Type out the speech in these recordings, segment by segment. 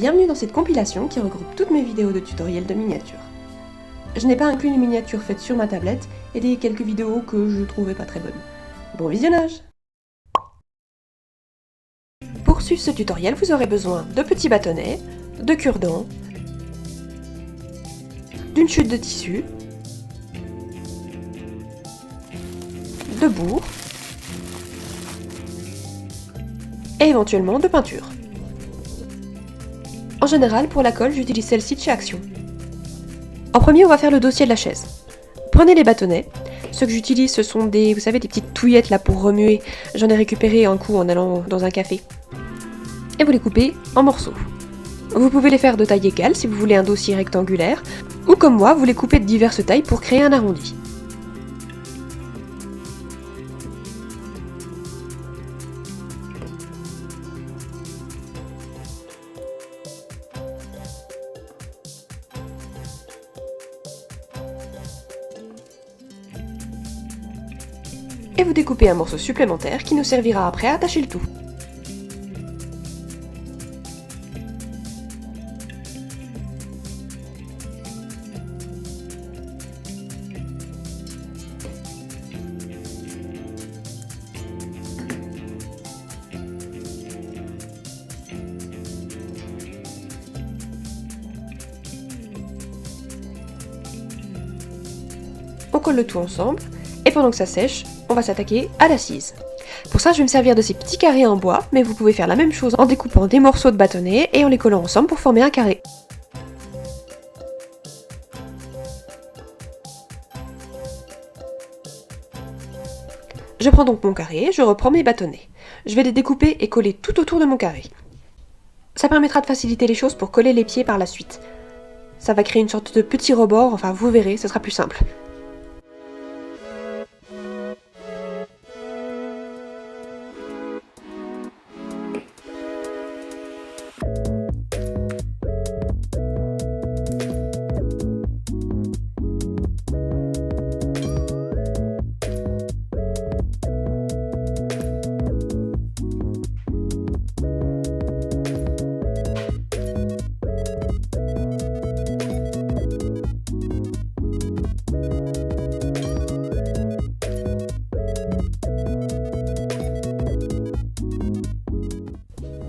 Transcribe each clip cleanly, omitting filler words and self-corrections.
Bienvenue dans cette compilation qui regroupe toutes mes vidéos de tutoriels de miniatures. Je n'ai pas inclus les miniatures faites sur ma tablette et des quelques vidéos que je trouvais pas très bonnes. Bon visionnage! Pour suivre ce tutoriel, vous aurez besoin de petits bâtonnets, de cure-dents, d'une chute de tissu, de bourre et éventuellement de peinture. En général, pour la colle, j'utilise celle-ci de chez Action. En premier, on va faire le dossier de la chaise. Prenez les bâtonnets. Ceux que j'utilise, ce sont des, vous savez, des petites touillettes là pour remuer. J'en ai récupéré un coup en allant dans un café. Et vous les coupez en morceaux. Vous pouvez les faire de taille égale si vous voulez un dossier rectangulaire, ou comme moi, vous les coupez de diverses tailles pour créer un arrondi. Et vous découpez un morceau supplémentaire qui nous servira après à attacher le tout. On colle le tout ensemble, et pendant que ça sèche, on va s'attaquer à l'assise. Pour ça, je vais me servir de ces petits carrés en bois, mais vous pouvez faire la même chose en découpant des morceaux de bâtonnets et en les collant ensemble pour former un carré. Je prends donc mon carré, je reprends mes bâtonnets. Je vais les découper et coller tout autour de mon carré. Ça permettra de faciliter les choses pour coller les pieds par la suite. Ça va créer une sorte de petit rebord, enfin vous verrez, ce sera plus simple.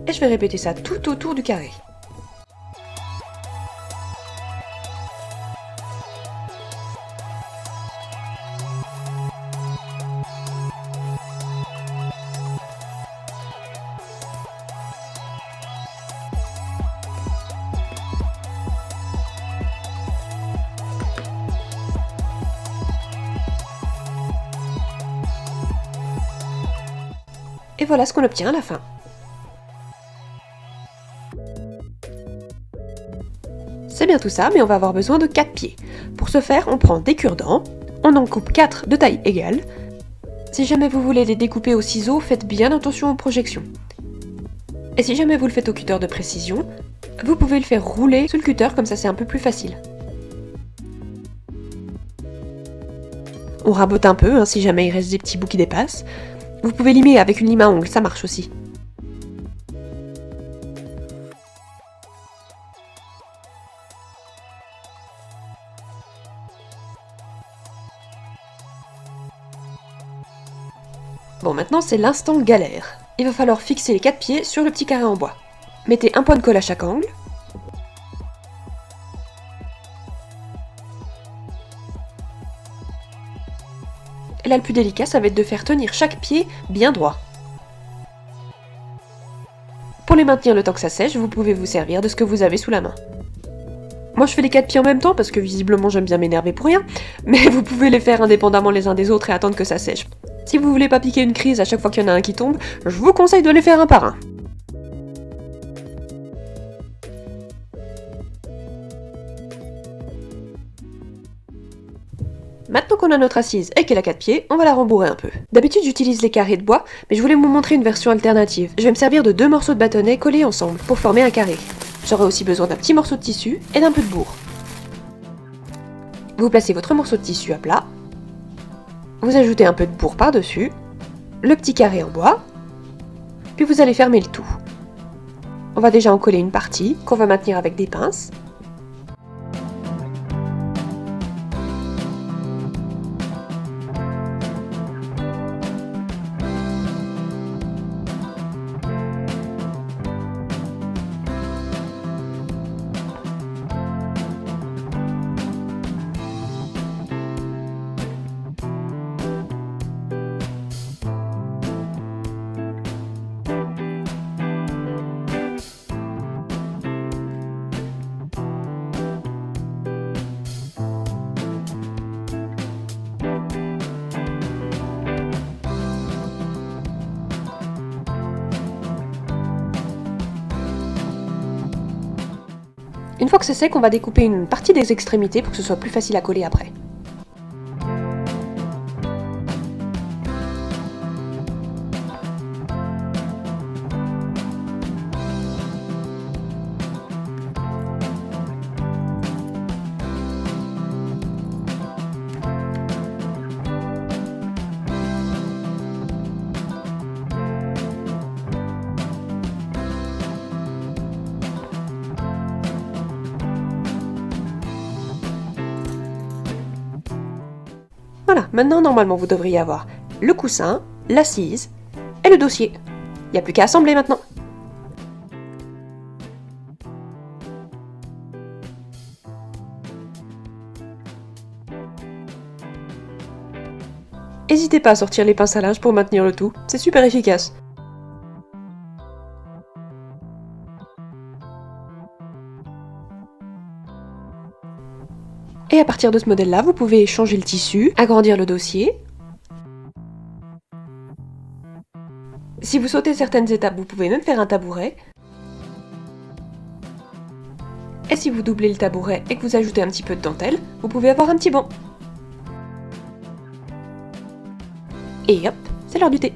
Et je vais répéter ça tout autour du carré. Et voilà ce qu'on obtient à la fin. C'est bien tout ça, mais on va avoir besoin de 4 pieds. Pour ce faire, on prend des cure-dents, on en coupe 4 de taille égale. Si jamais vous voulez les découper au ciseau, faites bien attention aux projections. Et si jamais vous le faites au cutter de précision, vous pouvez le faire rouler sous le cutter, comme ça c'est un peu plus facile. On rabote un peu, si jamais il reste des petits bouts qui dépassent. Vous pouvez limer avec une lime à ongles, ça marche aussi. Bon, maintenant c'est l'instant galère. Il va falloir fixer les 4 pieds sur le petit carré en bois. Mettez un point de colle à chaque angle. Et là, le plus délicat, ça va être de faire tenir chaque pied bien droit. Pour les maintenir le temps que ça sèche, vous pouvez vous servir de ce que vous avez sous la main. Moi je fais les 4 pieds en même temps parce que visiblement j'aime bien m'énerver pour rien, mais vous pouvez les faire indépendamment les uns des autres et attendre que ça sèche. Si vous voulez pas piquer une crise à chaque fois qu'il y en a un qui tombe, je vous conseille de les faire un par un. Maintenant qu'on a notre assise et qu'elle a 4 pieds, on va la rembourrer un peu. D'habitude j'utilise les carrés de bois, mais je voulais vous montrer une version alternative. Je vais me servir de 2 morceaux de bâtonnets collés ensemble pour former un carré. J'aurai aussi besoin d'un petit morceau de tissu et d'un peu de bourre. Vous placez votre morceau de tissu à plat, vous ajoutez un peu de bourre par-dessus, le petit carré en bois, puis vous allez fermer le tout. On va déjà en coller une partie qu'on va maintenir avec des pinces. Une fois que c'est sec, on va découper une partie des extrémités pour que ce soit plus facile à coller après. Voilà, maintenant normalement vous devriez avoir le coussin, l'assise et le dossier. Il n'y a plus qu'à assembler maintenant. N'hésitez pas à sortir les pinces à linge pour maintenir le tout, c'est super efficace. Et à partir de ce modèle-là, vous pouvez changer le tissu, agrandir le dossier. Si vous sautez certaines étapes, vous pouvez même faire un tabouret. Et si vous doublez le tabouret et que vous ajoutez un petit peu de dentelle, vous pouvez avoir un petit banc. Et hop, c'est l'heure du thé.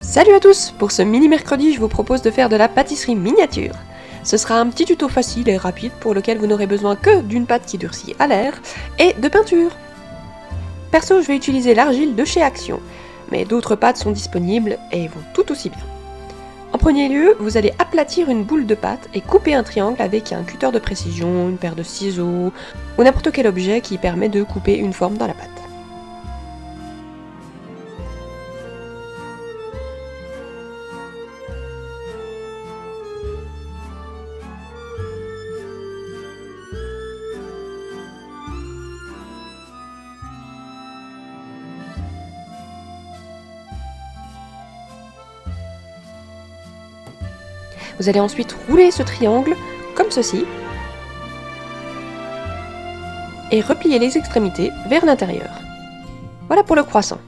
Salut à tous! Pour ce mini mercredi, je vous propose de faire de la pâtisserie miniature. Ce sera un petit tuto facile et rapide pour lequel vous n'aurez besoin que d'une pâte qui durcit à l'air et de peinture. Perso, je vais utiliser l'argile de chez Action, mais d'autres pâtes sont disponibles et vont tout aussi bien. En premier lieu, vous allez aplatir une boule de pâte et couper un triangle avec un cutter de précision, une paire de ciseaux ou n'importe quel objet qui permet de couper une forme dans la pâte. Vous allez ensuite rouler ce triangle comme ceci et replier les extrémités vers l'intérieur. Voilà pour le croissant.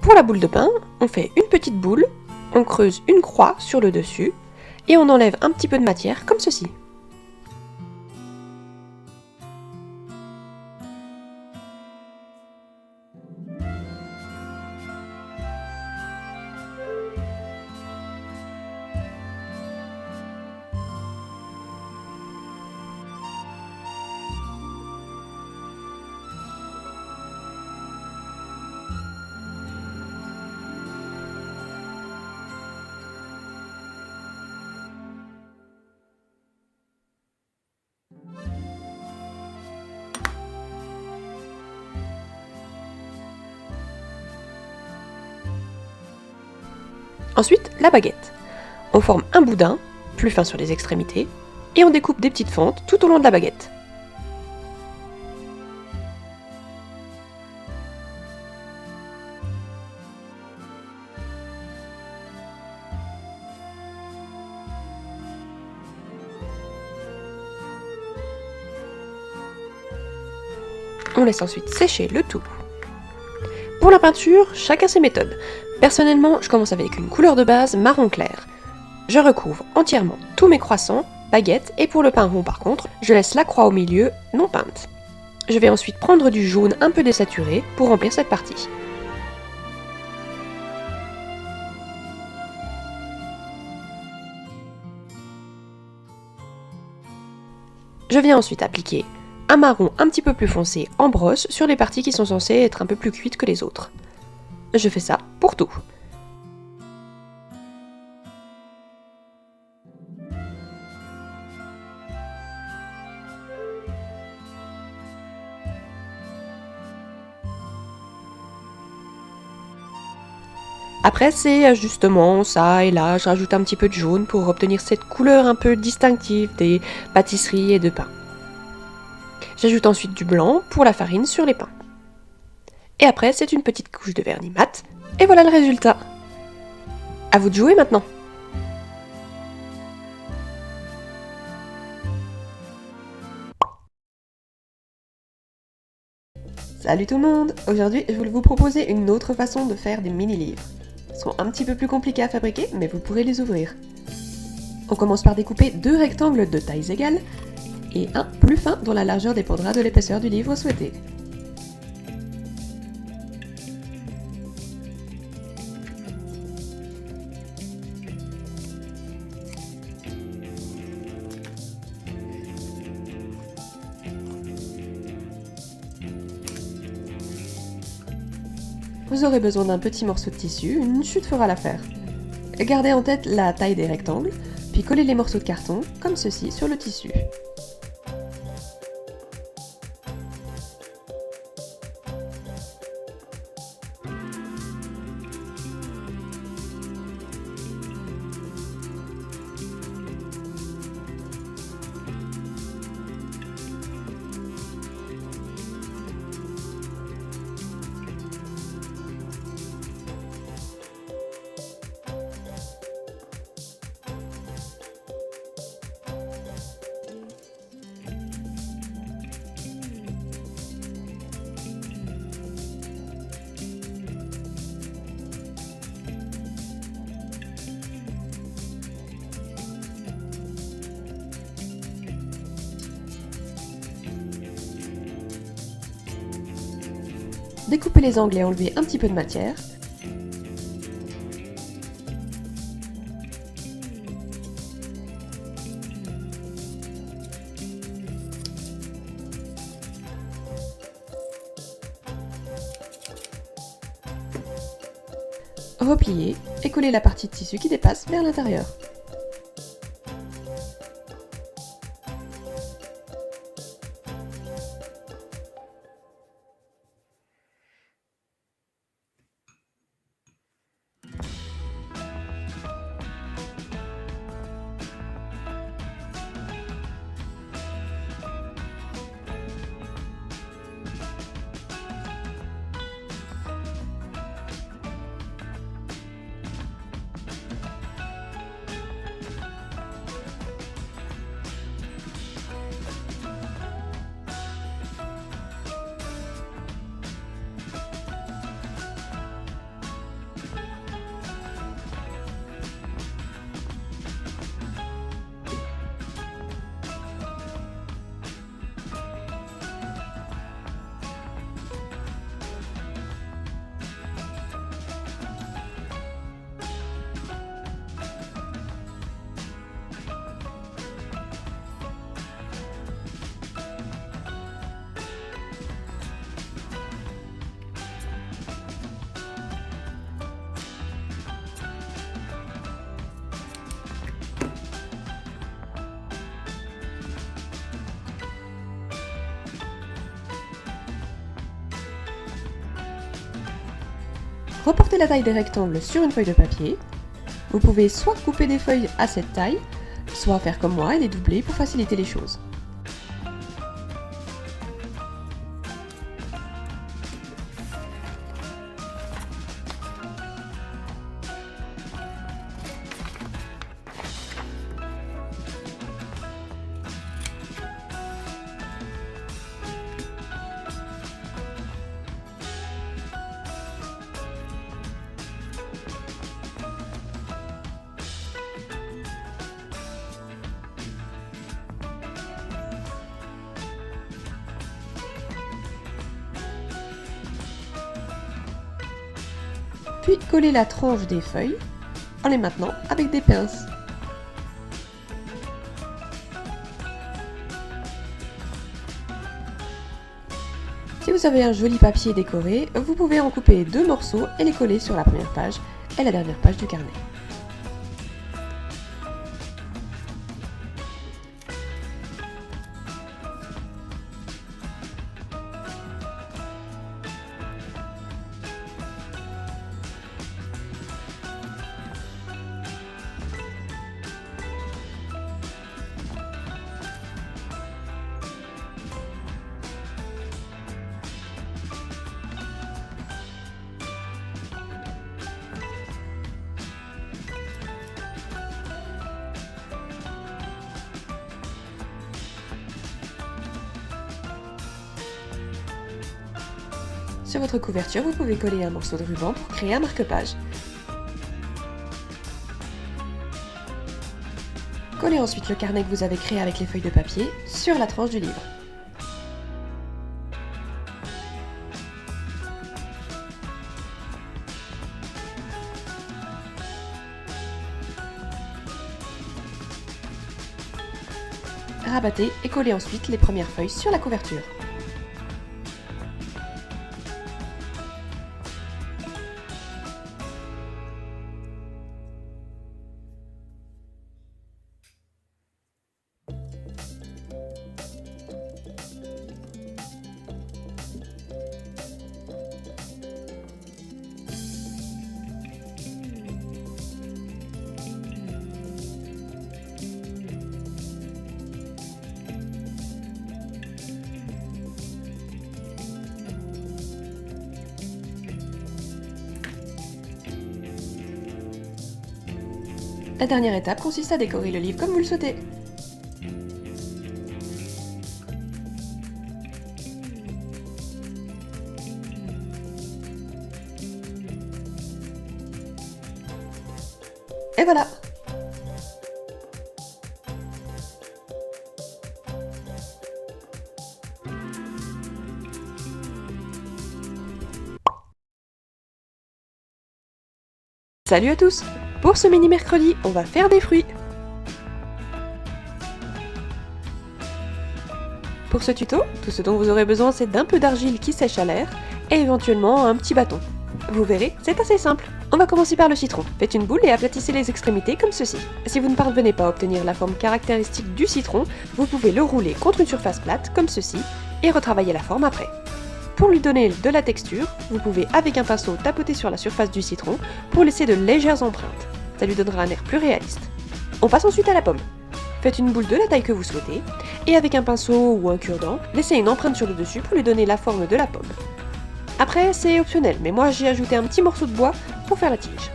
Pour la boule de pain, on fait une petite boule, on creuse une croix sur le dessus et on enlève un petit peu de matière comme ceci. Ensuite, la baguette. On forme un boudin, plus fin sur les extrémités, et on découpe des petites fentes tout au long de la baguette. On laisse ensuite sécher le tout. Pour la peinture, chacun ses méthodes. Personnellement, je commence avec une couleur de base marron clair. Je recouvre entièrement tous mes croissants, baguettes, et pour le pain rond par contre, je laisse la croix au milieu, non peinte. Je vais ensuite prendre du jaune un peu désaturé pour remplir cette partie. Je viens ensuite appliquer un marron un petit peu plus foncé en brosse sur les parties qui sont censées être un peu plus cuites que les autres. Je fais ça pour tout. Après, c'est ajustements, ça et là, je rajoute un petit peu de jaune pour obtenir cette couleur un peu distinctive des pâtisseries et de pain. J'ajoute ensuite du blanc pour la farine sur les pains. Et après, c'est une petite couche de vernis mat, et voilà le résultat. À vous de jouer maintenant. Salut tout le monde! Aujourd'hui, je voulais vous proposer une autre façon de faire des mini-livres. Ils sont un petit peu plus compliqués à fabriquer, mais vous pourrez les ouvrir. On commence par découper 2 rectangles de tailles égales et un plus fin dont la largeur dépendra de l'épaisseur du livre souhaité. Vous aurez besoin d'un petit morceau de tissu, une chute fera l'affaire. Gardez en tête la taille des rectangles, puis collez les morceaux de carton, comme ceci, sur le tissu. Découpez les angles et enlevez un petit peu de matière. Repliez et collez la partie de tissu qui dépasse vers l'intérieur. Reportez la taille des rectangles sur une feuille de papier. Vous pouvez soit couper des feuilles à cette taille, soit faire comme moi et les doubler pour faciliter les choses. Puis collez la tranche des feuilles en les maintenant avec des pinces. Si vous avez un joli papier décoré, vous pouvez en couper 2 morceaux et les coller sur la première page et la dernière page du carnet. Sur votre couverture, vous pouvez coller un morceau de ruban pour créer un marque-page. Collez ensuite le carnet que vous avez créé avec les feuilles de papier sur la tranche du livre. Rabattez et collez ensuite les premières feuilles sur la couverture. La dernière étape consiste à décorer le livre comme vous le souhaitez. Et voilà! Salut à tous! Pour ce mini mercredi, on va faire des fruits. Pour ce tuto, tout ce dont vous aurez besoin, c'est d'un peu d'argile qui sèche à l'air et éventuellement un petit bâton. Vous verrez, c'est assez simple. On va commencer par le citron. Faites une boule et aplatissez les extrémités comme ceci. Si vous ne parvenez pas à obtenir la forme caractéristique du citron, vous pouvez le rouler contre une surface plate comme ceci et retravailler la forme après. Pour lui donner de la texture, vous pouvez avec un pinceau tapoter sur la surface du citron pour laisser de légères empreintes. Ça lui donnera un air plus réaliste. On passe ensuite à la pomme. Faites une boule de la taille que vous souhaitez et avec un pinceau ou un cure-dent, laissez une empreinte sur le dessus pour lui donner la forme de la pomme. Après, c'est optionnel, mais moi j'ai ajouté un petit morceau de bois pour faire la tige.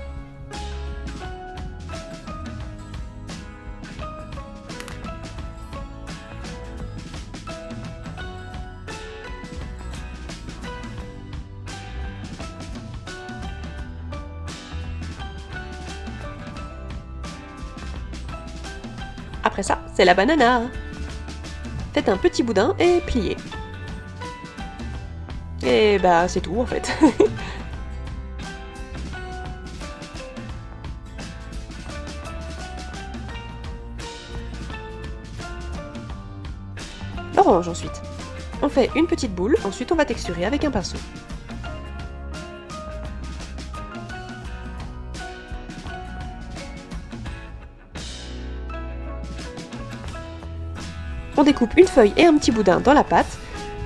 Après ça, c'est la banana. Faites un petit boudin et pliez. Et bah c'est tout en fait. L'orange ensuite. On fait une petite boule, ensuite on va texturer avec un pinceau. On découpe une feuille et un petit boudin dans la pâte,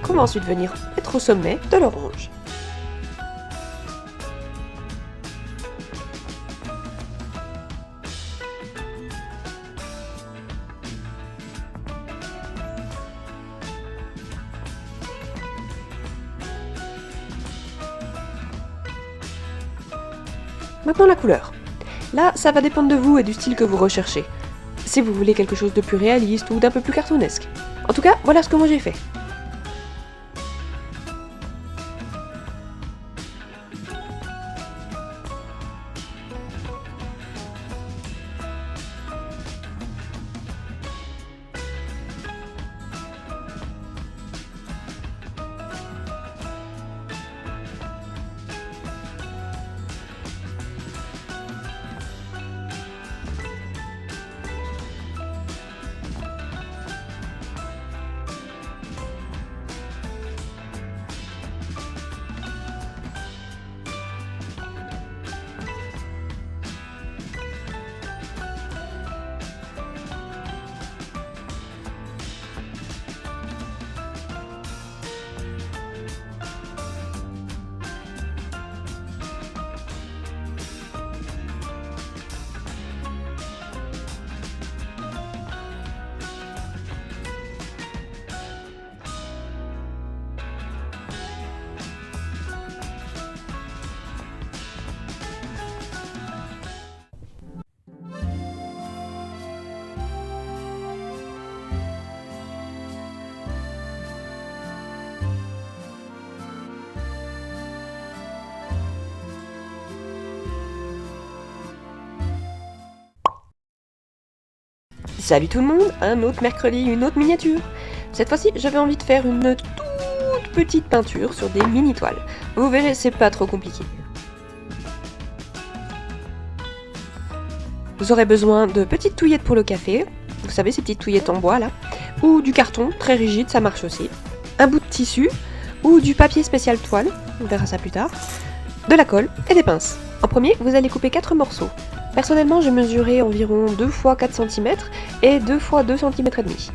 qu'on va ensuite venir mettre au sommet de l'orange. Maintenant la couleur. Là, ça va dépendre de vous et du style que vous recherchez. Si vous voulez quelque chose de plus réaliste ou d'un peu plus cartoonesque. En tout cas, voilà ce que moi j'ai fait. Salut tout le monde, un autre mercredi, une autre miniature. Cette fois-ci, j'avais envie de faire une toute petite peinture sur des mini-toiles. Vous verrez, c'est pas trop compliqué. Vous aurez besoin de petites touillettes pour le café, vous savez ces petites touillettes en bois là, ou du carton, très rigide, ça marche aussi, un bout de tissu, ou du papier spécial toile, on verra ça plus tard, de la colle et des pinces. En premier, vous allez couper 4 morceaux. Personnellement, j'ai mesuré environ 2 x 4 cm et 2 x 2 cm et demi.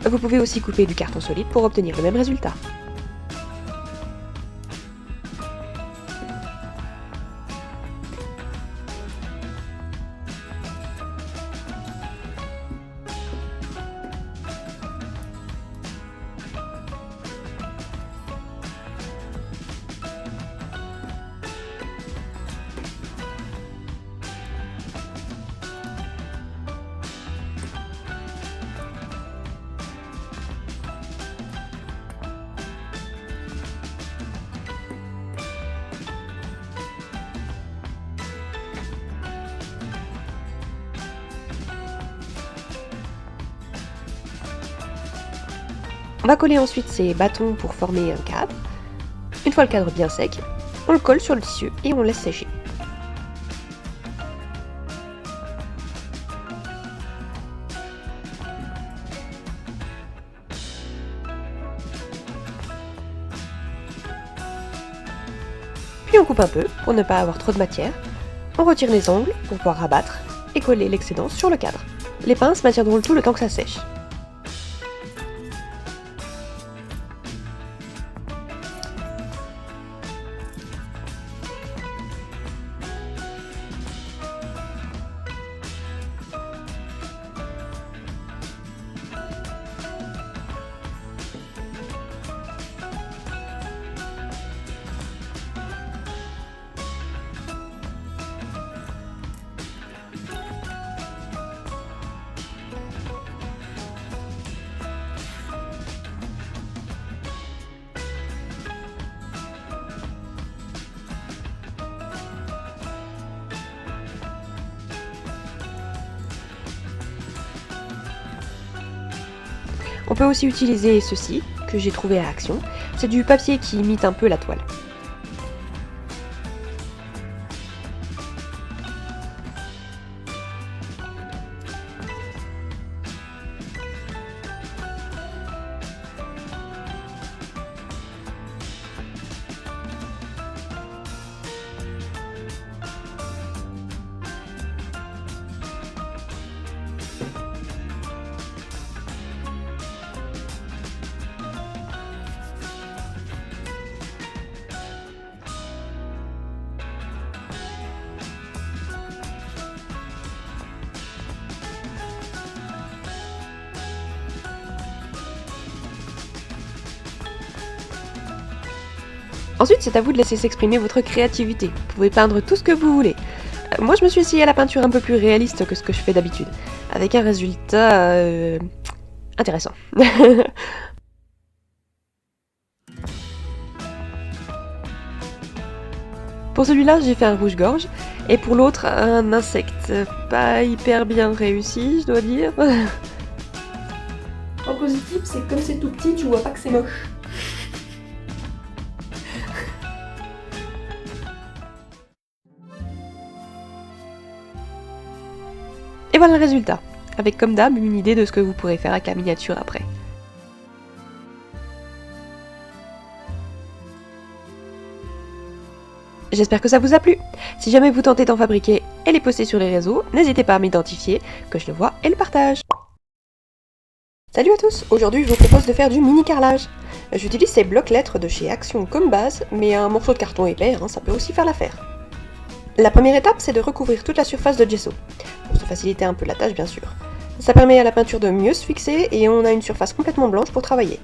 Vous pouvez aussi couper du carton solide pour obtenir le même résultat. On va coller ensuite ces bâtons pour former un cadre. Une fois le cadre bien sec, on le colle sur le tissu et on laisse sécher. Puis on coupe un peu pour ne pas avoir trop de matière. On retire les angles pour pouvoir rabattre et coller l'excédent sur le cadre. Les pinces maintiendront le tout le temps que ça sèche. On peut aussi utiliser ceci, que j'ai trouvé à Action. C'est du papier qui imite un peu la toile. Ensuite, c'est à vous de laisser s'exprimer votre créativité. Vous pouvez peindre tout ce que vous voulez. Moi, je me suis essayée à la peinture un peu plus réaliste que ce que je fais d'habitude, avec un résultat intéressant. Pour celui-là, j'ai fait un rouge-gorge, et pour l'autre, un insecte. Pas hyper bien réussi, je dois dire. En positif, c'est comme c'est tout petit, tu vois pas que c'est moche. Et voilà le résultat, avec comme d'hab une idée de ce que vous pourrez faire avec la miniature après. J'espère que ça vous a plu. Si jamais vous tentez d'en fabriquer et les poster sur les réseaux, n'hésitez pas à m'identifier, que je le vois et le partage. Salut à tous, aujourd'hui je vous propose de faire du mini carrelage. J'utilise ces blocs lettres de chez Action comme base, mais un morceau de carton épais, ça peut aussi faire l'affaire. La première étape, c'est de recouvrir toute la surface de gesso, pour se faciliter un peu la tâche bien sûr. Ça permet à la peinture de mieux se fixer et on a une surface complètement blanche pour travailler.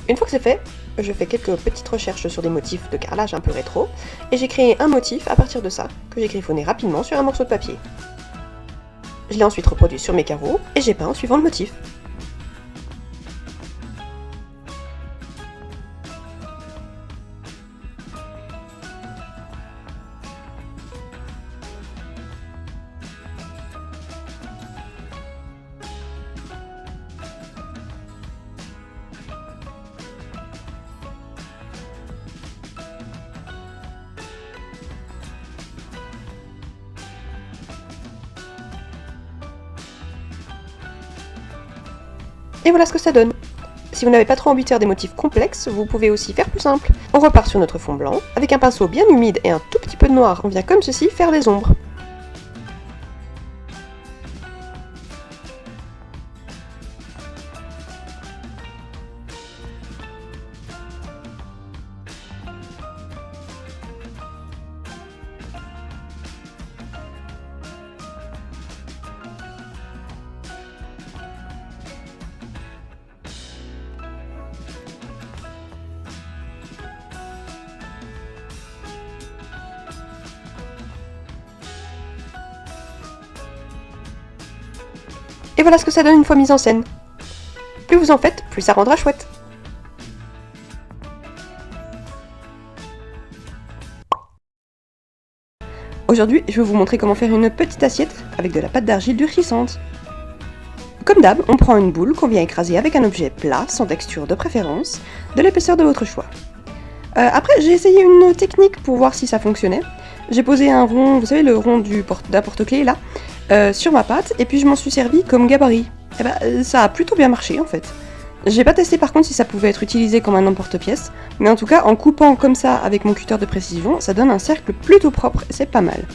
Une fois que c'est fait, je fais quelques petites recherches sur des motifs de carrelage un peu rétro, et j'ai créé un motif à partir de ça, que j'ai griffonné rapidement sur un morceau de papier. Je l'ai ensuite reproduit sur mes carreaux, et j'ai peint en suivant le motif. Et voilà ce que ça donne. Si vous n'avez pas trop envie de faire des motifs complexes, vous pouvez aussi faire plus simple. On repart sur notre fond blanc, avec un pinceau bien humide et un tout petit peu de noir, on vient comme ceci faire des ombres. Et voilà ce que ça donne une fois mise en scène. Plus vous en faites, plus ça rendra chouette. Aujourd'hui, je vais vous montrer comment faire une petite assiette avec de la pâte d'argile durcissante. Comme d'hab, on prend une boule qu'on vient écraser avec un objet plat, sans texture de préférence, de l'épaisseur de votre choix. Après, j'ai essayé une technique pour voir si ça fonctionnait. J'ai posé un rond, vous savez le rond d'un porte-clés là, sur ma pâte, et puis je m'en suis servi comme gabarit. Et ben, ça a plutôt bien marché en fait. J'ai pas testé par contre si ça pouvait être utilisé comme un emporte-pièce, mais en tout cas, en coupant comme ça avec mon cutter de précision, ça donne un cercle plutôt propre, et c'est pas mal.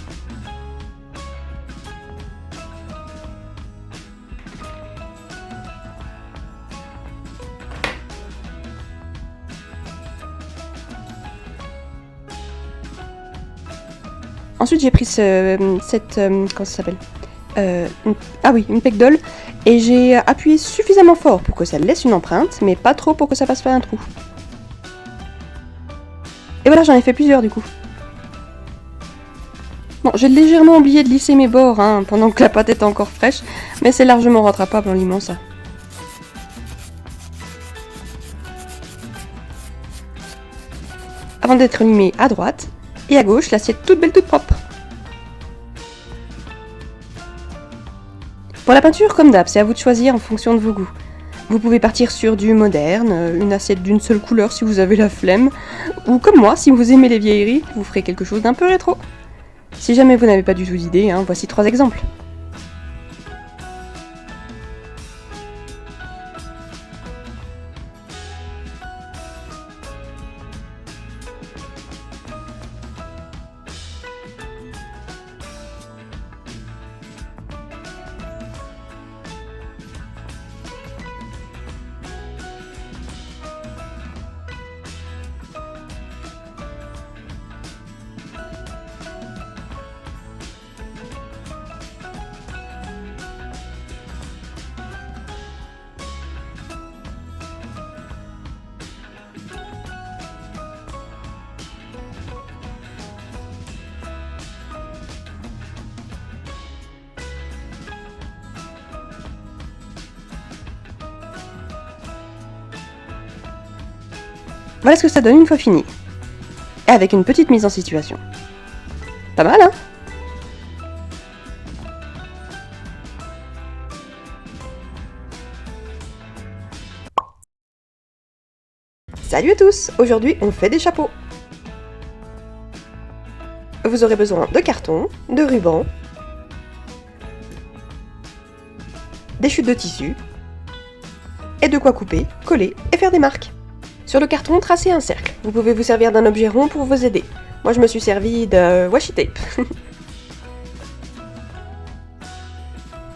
Ensuite, j'ai pris comment ça s'appelle une pec d'ol, et j'ai appuyé suffisamment fort pour que ça laisse une empreinte, mais pas trop pour que ça fasse pas un trou. Et voilà, j'en ai fait plusieurs du coup. Bon, j'ai légèrement oublié de lisser mes bords pendant que la pâte était encore fraîche, mais c'est largement rattrapable en limant ça. Avant d'être limé à droite, et à gauche, l'assiette toute belle, toute propre. Pour la peinture, comme d'hab, c'est à vous de choisir en fonction de vos goûts. Vous pouvez partir sur du moderne, une assiette d'une seule couleur si vous avez la flemme, ou comme moi, si vous aimez les vieilleries, vous ferez quelque chose d'un peu rétro. Si jamais vous n'avez pas du tout d'idée, voici 3 exemples. Voilà ce que ça donne une fois fini. Et avec une petite mise en situation. Pas mal, hein? Salut à tous! Aujourd'hui, on fait des chapeaux. Vous aurez besoin de carton, de ruban, des chutes de tissu, et de quoi couper, coller et faire des marques. Sur le carton, tracez un cercle. Vous pouvez vous servir d'un objet rond pour vous aider. Moi, je me suis servi de washi tape.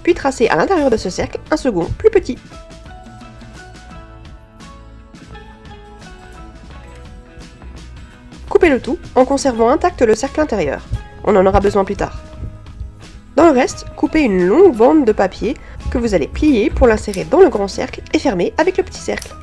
Puis tracez à l'intérieur de ce cercle un second, plus petit. Coupez le tout en conservant intact le cercle intérieur. On en aura besoin plus tard. Dans le reste, coupez une longue bande de papier que vous allez plier pour l'insérer dans le grand cercle et fermer avec le petit cercle.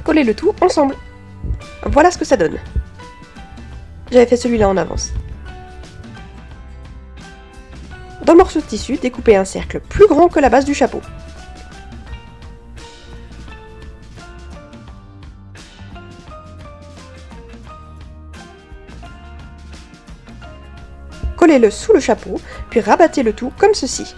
Collez le tout ensemble. Voilà ce que ça donne. J'avais fait celui-là en avance. Dans le morceau de tissu, découpez un cercle plus grand que la base du chapeau. collez-le sous le chapeau, puis rabattez le tout comme ceci.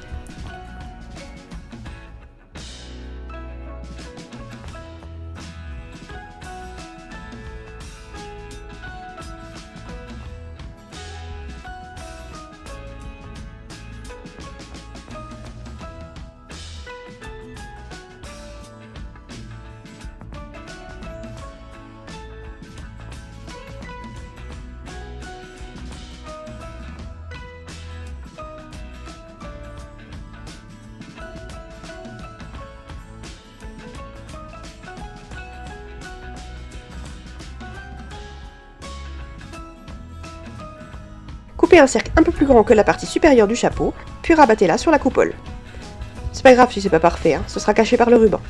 Coupez un cercle un peu plus grand que la partie supérieure du chapeau, puis rabattez-la sur la coupole. C'est pas grave si c'est pas parfait, ce sera caché par le ruban.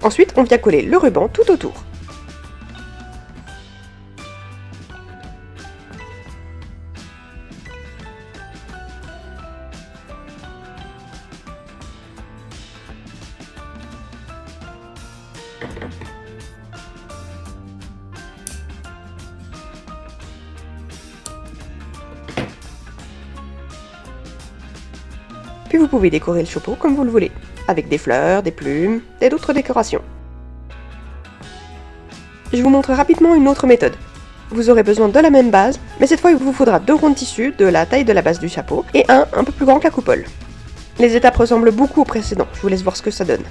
Ensuite, on vient coller le ruban tout autour. Puis vous pouvez décorer le chapeau comme vous le voulez, avec des fleurs, des plumes et d'autres décorations. Je vous montre rapidement une autre méthode. Vous aurez besoin de la même base, mais cette fois il vous faudra 2 ronds de tissu de la taille de la base du chapeau et un peu plus grand que la coupole. Les étapes ressemblent beaucoup aux précédents, je vous laisse voir ce que ça donne.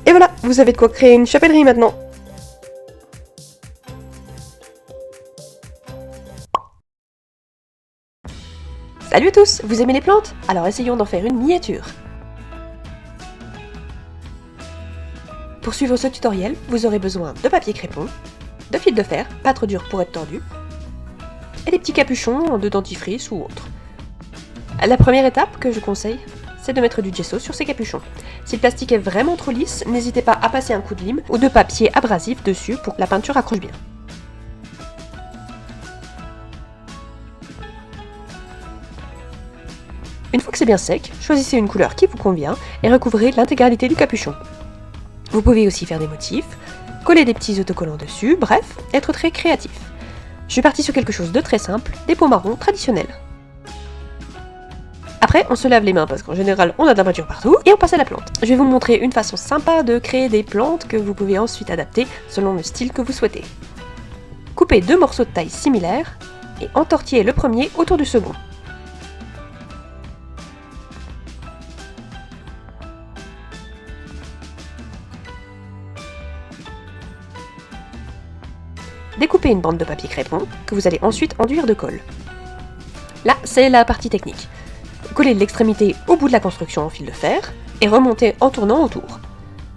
Et voilà, vous avez de quoi créer une chapellerie maintenant. Salut à tous, vous aimez les plantes? Alors essayons d'en faire une miniature. Pour suivre ce tutoriel, vous aurez besoin de papier crépon, de fil de fer, pas trop dur pour être tordu, et des petits capuchons de dentifrice ou autre. La première étape que je conseille, c'est de mettre du gesso sur ces capuchons. Si le plastique est vraiment trop lisse, n'hésitez pas à passer un coup de lime ou de papier abrasif dessus pour que la peinture accroche bien. Une fois que c'est bien sec, choisissez une couleur qui vous convient et recouvrez l'intégralité du capuchon. Vous pouvez aussi faire des motifs, coller des petits autocollants dessus, bref, être très créatif. Je suis partie sur quelque chose de très simple, des peaux marrons traditionnels. Après, on se lave les mains parce qu'en général, on a de la peinture partout, et on passe à la plante. Je vais vous montrer une façon sympa de créer des plantes que vous pouvez ensuite adapter selon le style que vous souhaitez. Coupez 2 morceaux de taille similaires et entortillez le premier autour du second. Découpez une bande de papier crépon que vous allez ensuite enduire de colle. Là, c'est la partie technique. Collez l'extrémité au bout de la construction en fil de fer et remontez en tournant autour.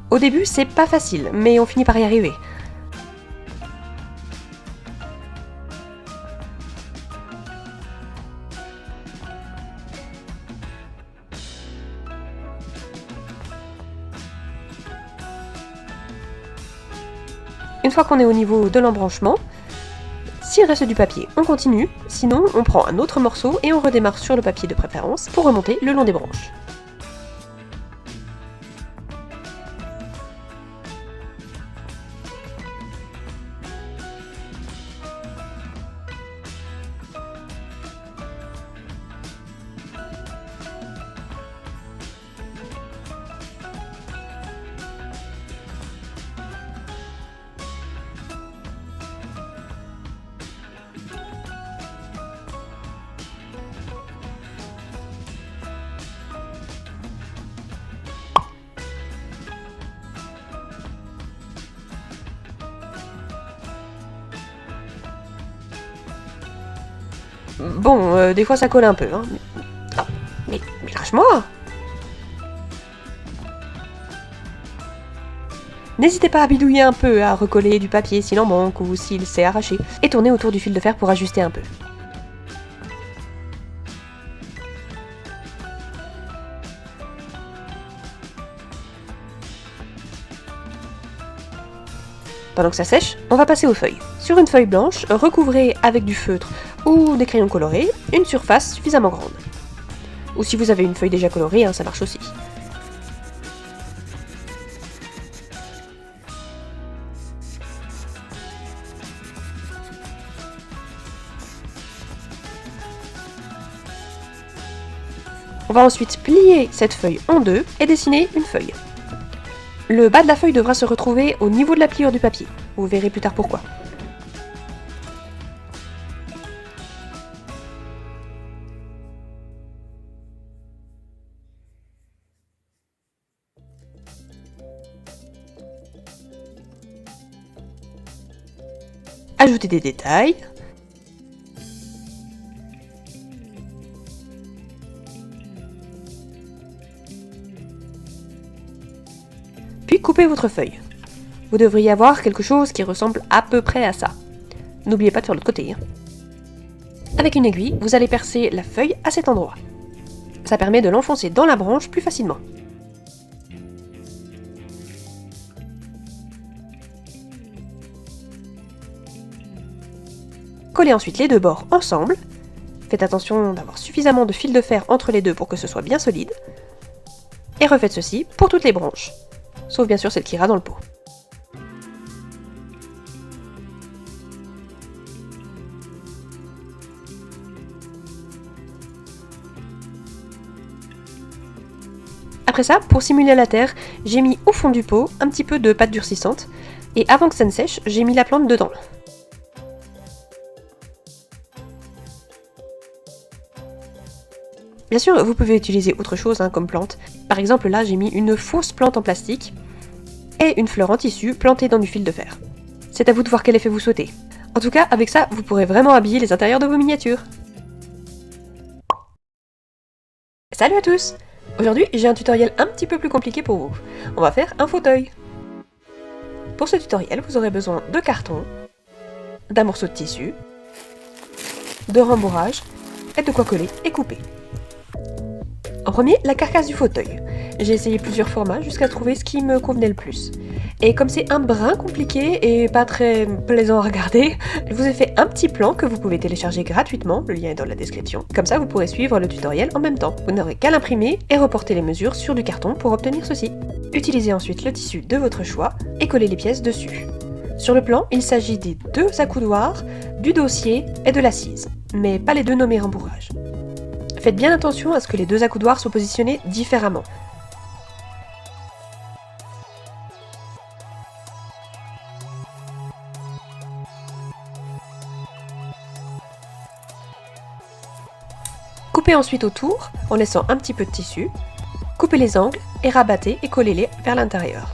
Au début, c'est pas facile, mais on finit par y arriver. Une fois qu'on est au niveau de l'embranchement, s'il reste du papier, on continue, sinon on prend un autre morceau et on redémarre sur le papier de préférence pour remonter le long des branches. Bon, des fois ça colle un peu, hein. Ah, mais lâche-moi! N'hésitez pas à bidouiller un peu, à recoller du papier s'il en manque ou s'il s'est arraché, et tourner autour du fil de fer pour ajuster un peu. Pendant que ça sèche, on va passer aux feuilles. Sur une feuille blanche, recouvrez avec du feutre ou des crayons colorés une surface suffisamment grande. Ou si vous avez une feuille déjà colorée, hein, ça marche aussi. On va ensuite plier cette feuille en deux et dessiner une feuille. Le bas de la feuille devra se retrouver au niveau de la pliure du papier. Vous verrez plus tard pourquoi. Ajoutez des détails. Puis coupez votre feuille. Vous devriez avoir quelque chose qui ressemble à peu près à ça. N'oubliez pas de faire l'autre côté. Hein. Avec une aiguille, vous allez percer la feuille à cet endroit. Ça permet de l'enfoncer dans la branche plus facilement. Collez ensuite les deux bords ensemble. Faites attention d'avoir suffisamment de fil de fer entre les deux pour que ce soit bien solide. Et refaites ceci pour toutes les branches. Sauf bien sûr celle qui ira dans le pot. Après ça, pour simuler la terre, j'ai mis au fond du pot un petit peu de pâte durcissante, et avant que ça ne sèche, j'ai mis la plante dedans. Bien sûr, vous pouvez utiliser autre chose hein, comme plante. Par exemple, là, j'ai mis une fausse plante en plastique et une fleur en tissu plantée dans du fil de fer. C'est à vous de voir quel effet vous souhaitez. En tout cas, avec ça, vous pourrez vraiment habiller les intérieurs de vos miniatures. Salut à tous! Aujourd'hui, j'ai un tutoriel un petit peu plus compliqué pour vous. On va faire un fauteuil. Pour ce tutoriel, vous aurez besoin de carton, d'un morceau de tissu, de rembourrage et de quoi coller et couper. En premier, la carcasse du fauteuil. J'ai essayé plusieurs formats jusqu'à trouver ce qui me convenait le plus. Et comme c'est un brin compliqué et pas très plaisant à regarder, je vous ai fait un petit plan que vous pouvez télécharger gratuitement, le lien est dans la description. Comme ça, vous pourrez suivre le tutoriel en même temps. Vous n'aurez qu'à l'imprimer et reporter les mesures sur du carton pour obtenir ceci. Utilisez ensuite le tissu de votre choix et collez les pièces dessus. Sur le plan, il s'agit des deux accoudoirs, du dossier et de l'assise, mais pas les deux nommés rembourrage. Faites bien attention à ce que les deux accoudoirs soient positionnés différemment. Coupez ensuite autour en laissant un petit peu de tissu. Coupez les angles et rabattez et collez-les vers l'intérieur.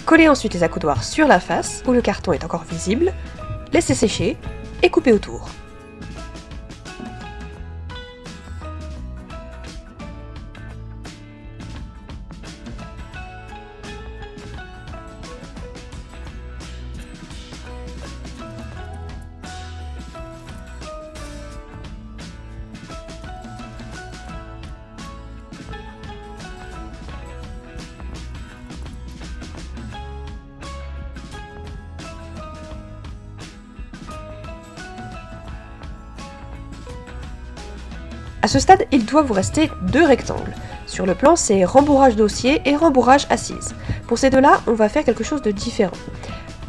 Collez ensuite les accoudoirs sur la face, où le carton est encore visible, laissez sécher et coupez autour. A ce stade, il doit vous rester 2 rectangles. Sur le plan, c'est rembourrage dossier et rembourrage assise. Pour ces deux-là, on va faire quelque chose de différent.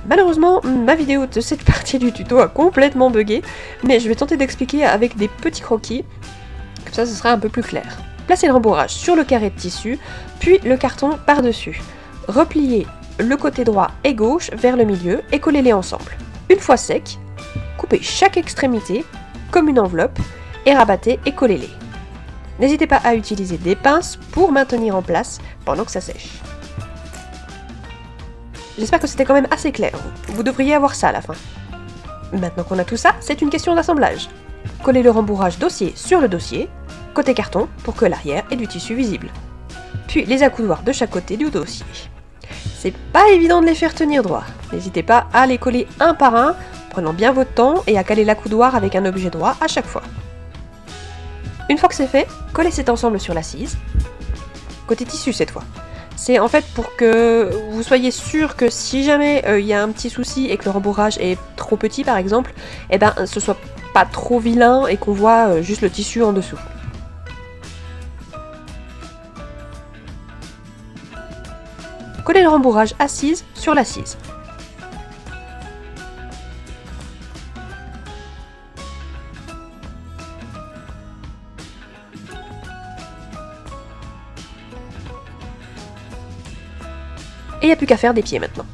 Malheureusement, ma vidéo de cette partie du tuto a complètement bugué, mais je vais tenter d'expliquer avec des petits croquis, comme ça ce sera un peu plus clair. Placez le rembourrage sur le carré de tissu, puis le carton par-dessus. Repliez le côté droit et gauche vers le milieu et collez-les ensemble. Une fois sec, coupez chaque extrémité comme une enveloppe, et rabattez et collez-les. N'hésitez pas à utiliser des pinces pour maintenir en place pendant que ça sèche. J'espère que c'était quand même assez clair, vous devriez avoir ça à la fin. Maintenant qu'on a tout ça, c'est une question d'assemblage. Collez le rembourrage dossier sur le dossier, côté carton pour que l'arrière ait du tissu visible. Puis les accoudoirs de chaque côté du dossier. C'est pas évident de les faire tenir droit, n'hésitez pas à les coller un par un, prenant bien votre temps et à caler l'accoudoir avec un objet droit à chaque fois. Une fois que c'est fait, collez cet ensemble sur l'assise, côté tissu cette fois. C'est en fait pour que vous soyez sûr que si jamais il y a un petit souci et que le rembourrage est trop petit par exemple, eh ben ce soit pas trop vilain et qu'on voit juste le tissu en dessous. Collez le rembourrage assise sur l'assise. Et il n'y a plus qu'à faire des pieds maintenant.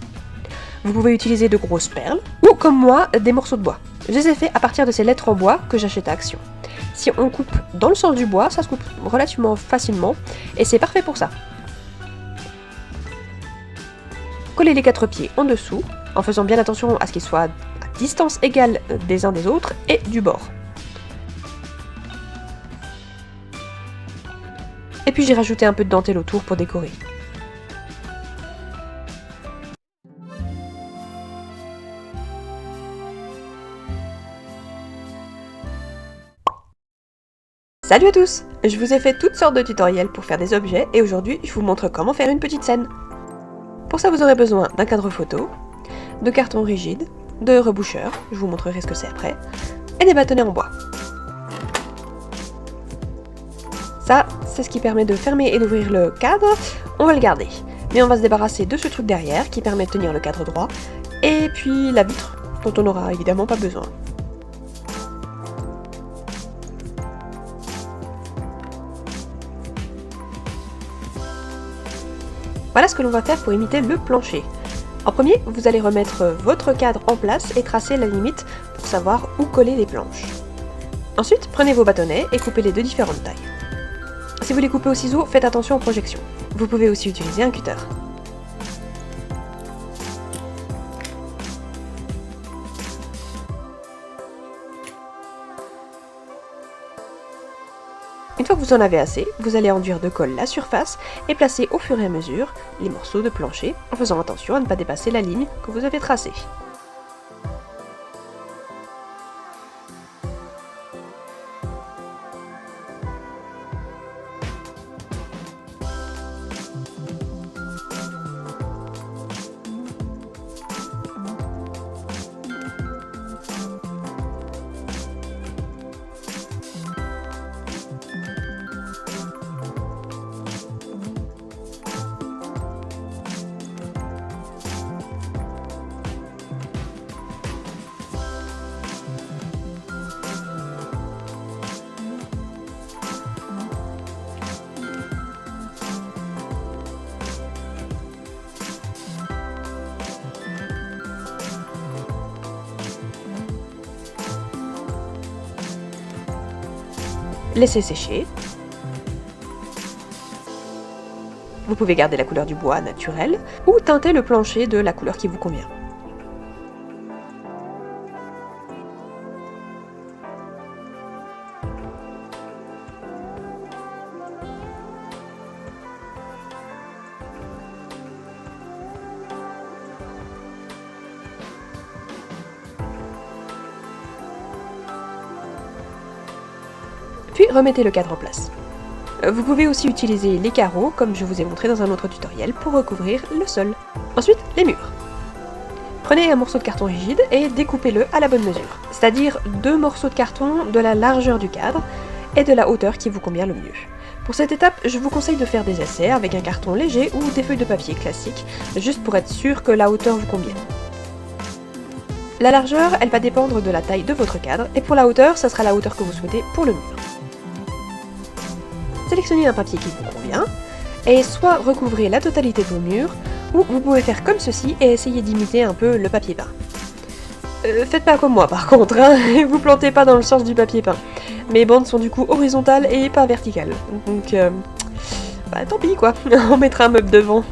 Vous pouvez utiliser de grosses perles, ou comme moi, des morceaux de bois. Je les ai faits à partir de ces lettres en bois que j'achète à Action. Si on coupe dans le sens du bois, ça se coupe relativement facilement, et c'est parfait pour ça. Collez les 4 pieds en dessous, en faisant bien attention à ce qu'ils soient à distance égale des uns des autres et du bord. Et puis j'ai rajouté un peu de dentelle autour pour décorer. Salut à tous! Je vous ai fait toutes sortes de tutoriels pour faire des objets et aujourd'hui je vous montre comment faire une petite scène. Pour ça vous aurez besoin d'un cadre photo, de carton rigide, de reboucheur, je vous montrerai ce que c'est après, et des bâtonnets en bois. Ça, c'est ce qui permet de fermer et d'ouvrir le cadre, on va le garder. Mais on va se débarrasser de ce truc derrière qui permet de tenir le cadre droit, et puis la vitre, dont on n'aura évidemment pas besoin. Voilà ce que l'on va faire pour imiter le plancher. En premier, vous allez remettre votre cadre en place et tracer la limite pour savoir où coller les planches. Ensuite, prenez vos bâtonnets et coupez-les de différentes tailles. Si vous les coupez au ciseau, faites attention aux projections. Vous pouvez aussi utiliser un cutter. Une fois que vous en avez assez, vous allez enduire de colle la surface et placer au fur et à mesure les morceaux de plancher en faisant attention à ne pas dépasser la ligne que vous avez tracée. Laissez sécher. Vous pouvez garder la couleur du bois naturel ou teinter le plancher de la couleur qui vous convient. Puis remettez le cadre en place. Vous pouvez aussi utiliser les carreaux, comme je vous ai montré dans un autre tutoriel, pour recouvrir le sol. Ensuite, les murs. Prenez un morceau de carton rigide et découpez-le à la bonne mesure, c'est-à-dire 2 morceaux de carton de la largeur du cadre et de la hauteur qui vous convient le mieux. Pour cette étape, je vous conseille de faire des essais avec un carton léger ou des feuilles de papier classiques, juste pour être sûr que la hauteur vous convienne. La largeur, elle va dépendre de la taille de votre cadre, et pour la hauteur, ça sera la hauteur que vous souhaitez pour le mur. Sélectionnez un papier qui vous convient, et soit recouvrez la totalité de vos murs, ou vous pouvez faire comme ceci et essayer d'imiter un peu le papier peint. Faites pas comme moi par contre, hein, et vous plantez pas dans le sens du papier peint. Mes bandes sont du coup horizontales et pas verticales, donc bah tant pis quoi, on mettra un meuble devant.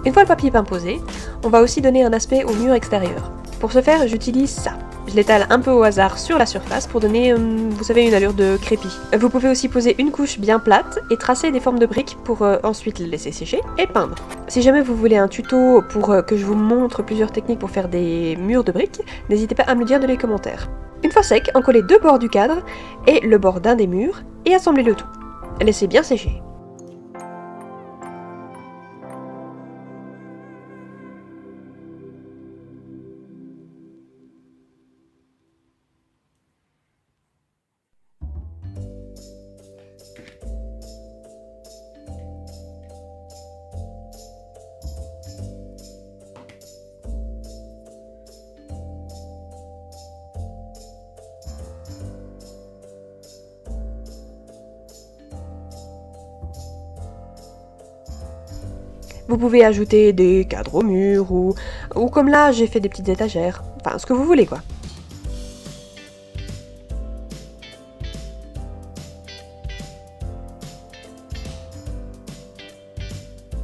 Une fois le papier peint posé, on va aussi donner un aspect au mur extérieur. Pour ce faire, j'utilise ça. Je l'étale un peu au hasard sur la surface pour donner, vous savez, une allure de crépi. Vous pouvez aussi poser une couche bien plate et tracer des formes de briques pour ensuite les laisser sécher et peindre. Si jamais vous voulez un tuto pour que je vous montre plusieurs techniques pour faire des murs de briques, n'hésitez pas à me le dire dans les commentaires. Une fois sec, encollez 2 bords du cadre et le bord d'un des murs et assemblez le tout. Laissez bien sécher. Vous pouvez ajouter des cadres au mur ou comme là j'ai fait des petites étagères, enfin ce que vous voulez quoi.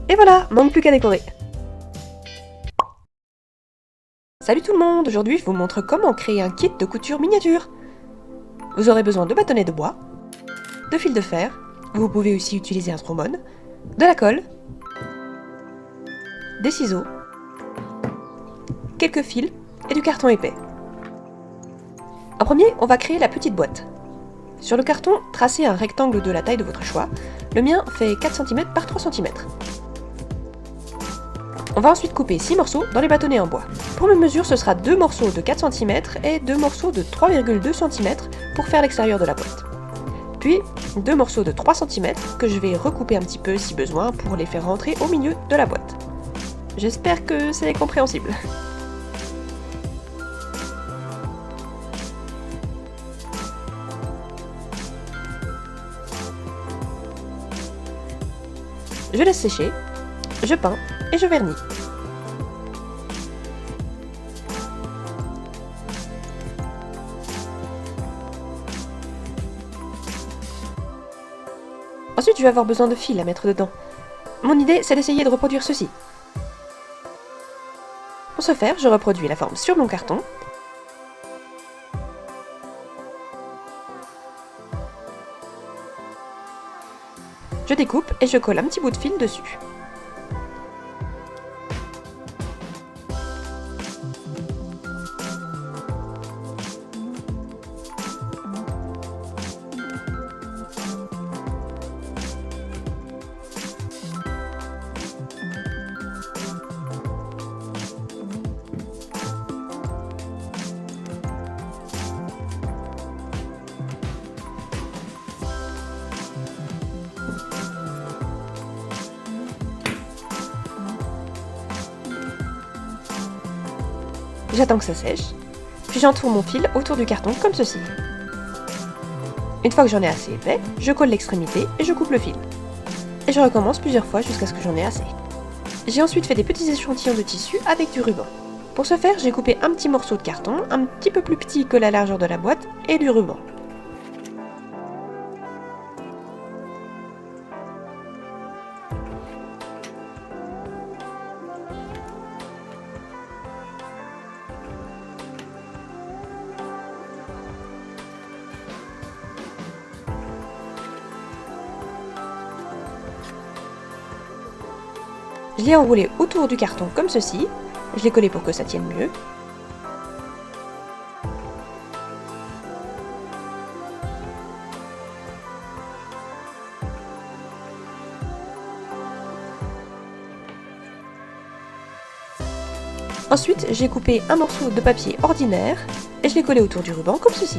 Et voilà, manque plus qu'à décorer. Salut tout le monde, aujourd'hui je vous montre comment créer un kit de couture miniature. Vous aurez besoin de bâtonnets de bois, de fil de fer, vous pouvez aussi utiliser un trombone, de la colle, des ciseaux, quelques fils et du carton épais. En premier, on va créer la petite boîte. Sur le carton, tracez un rectangle de la taille de votre choix. Le mien fait 4 cm par 3 cm. On va ensuite couper 6 morceaux dans les bâtonnets en bois. Pour mes mesures, ce sera 2 morceaux de 4 cm et 2 morceaux de 3,2 cm pour faire l'extérieur de la boîte. Puis 2 morceaux de 3 cm que je vais recouper un petit peu si besoin pour les faire rentrer au milieu de la boîte. J'espère que c'est compréhensible. Je laisse sécher, je peins et je vernis. Ensuite, je vais avoir besoin de fils à mettre dedans. Mon idée, c'est d'essayer de reproduire ceci. Pour ce faire, je reproduis la forme sur mon carton. Je découpe et je colle un petit bout de fil dessus. J'attends que ça sèche, puis j'entoure mon fil autour du carton comme ceci. Une fois que j'en ai assez épais, je colle l'extrémité et je coupe le fil. Et je recommence plusieurs fois jusqu'à ce que j'en ai assez. J'ai ensuite fait des petits échantillons de tissu avec du ruban. Pour ce faire, j'ai coupé un petit morceau de carton, un petit peu plus petit que la largeur de la boîte, et du ruban. Je l'ai enroulé autour du carton comme ceci. Je l'ai collé pour que ça tienne mieux. Ensuite, j'ai coupé un morceau de papier ordinaire et je l'ai collé autour du ruban comme ceci.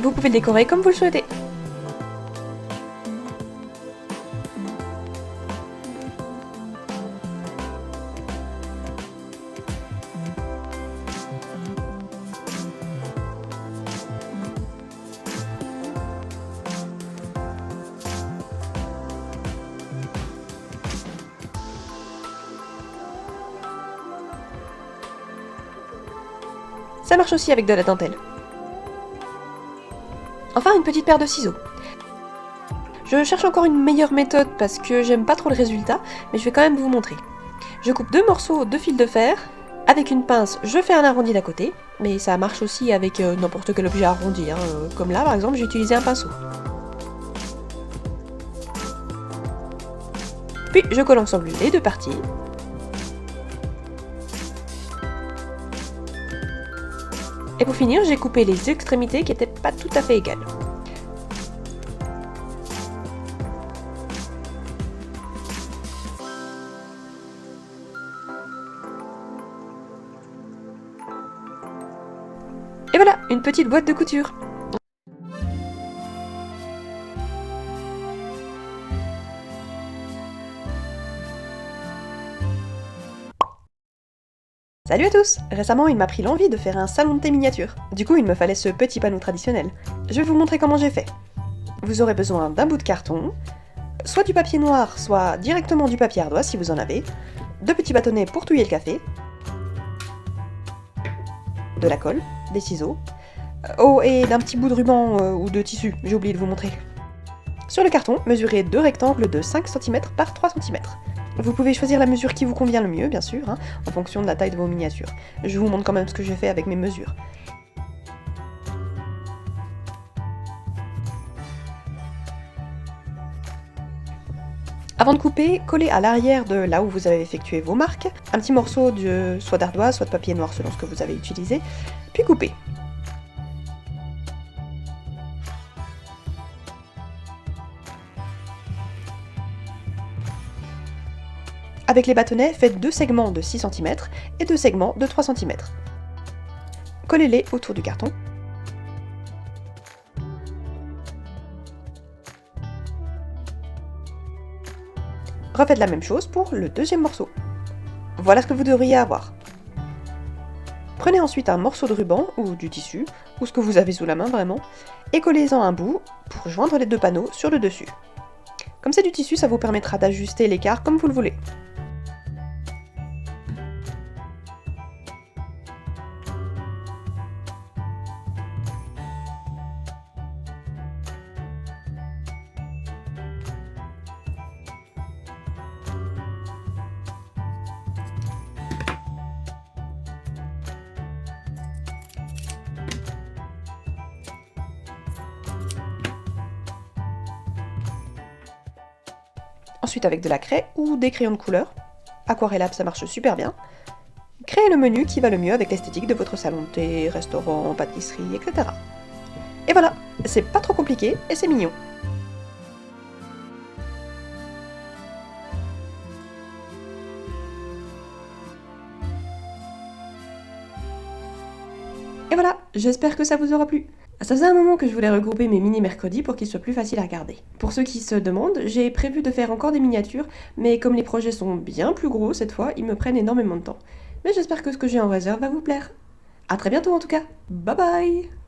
Vous pouvez le décorer comme vous le souhaitez. Ça marche aussi avec de la dentelle. Enfin, une petite paire de ciseaux. Je cherche encore une meilleure méthode parce que j'aime pas trop le résultat, mais je vais quand même vous montrer. Je coupe 2 morceaux de fil de fer. Avec une pince, je fais un arrondi d'à côté, mais ça marche aussi avec n'importe quel objet arrondi. Comme là, par exemple, j'ai utilisé un pinceau. Puis, je colle ensemble les deux parties. Et pour finir, j'ai coupé les extrémités qui n'étaient pas tout à fait égales. Et voilà, une petite boîte de couture. Salut à tous! Récemment, il m'a pris l'envie de faire un salon de thé miniature. Du coup, il me fallait ce petit panneau traditionnel. Je vais vous montrer comment j'ai fait. Vous aurez besoin d'un bout de carton, soit du papier noir, soit directement du papier ardoise si vous en avez, 2 petits bâtonnets pour touiller le café, de la colle, des ciseaux, oh, et d'un petit bout de ruban ou de tissu, j'ai oublié de vous montrer. Sur le carton, mesurez 2 rectangles de 5 cm par 3 cm. Vous pouvez choisir la mesure qui vous convient le mieux, bien sûr, en fonction de la taille de vos miniatures. Je vous montre quand même ce que j'ai fait avec mes mesures. Avant de couper, collez à l'arrière de là où vous avez effectué vos marques un petit morceau de soit d'ardoise, soit de papier noir selon ce que vous avez utilisé, puis coupez. Avec les bâtonnets, faites 2 segments de 6 cm et 2 segments de 3 cm. Collez-les autour du carton. Refaites la même chose pour le deuxième morceau. Voilà ce que vous devriez avoir. Prenez ensuite un morceau de ruban ou du tissu, ou ce que vous avez sous la main vraiment, et collez-en un bout pour joindre les 2 panneaux sur le dessus. Comme c'est du tissu, ça vous permettra d'ajuster l'écart comme vous le voulez. Ensuite avec de la craie ou des crayons de couleur. Aquarellable, ça marche super bien. Créez le menu qui va le mieux avec l'esthétique de votre salon de thé, restaurant, pâtisserie, etc. Et voilà, c'est pas trop compliqué et c'est mignon. J'espère que ça vous aura plu. Ça faisait un moment que je voulais regrouper mes mini-mercredis pour qu'ils soient plus faciles à regarder. Pour ceux qui se demandent, j'ai prévu de faire encore des miniatures, mais comme les projets sont bien plus gros cette fois, ils me prennent énormément de temps. Mais j'espère que ce que j'ai en réserve va vous plaire. À très bientôt en tout cas. Bye bye!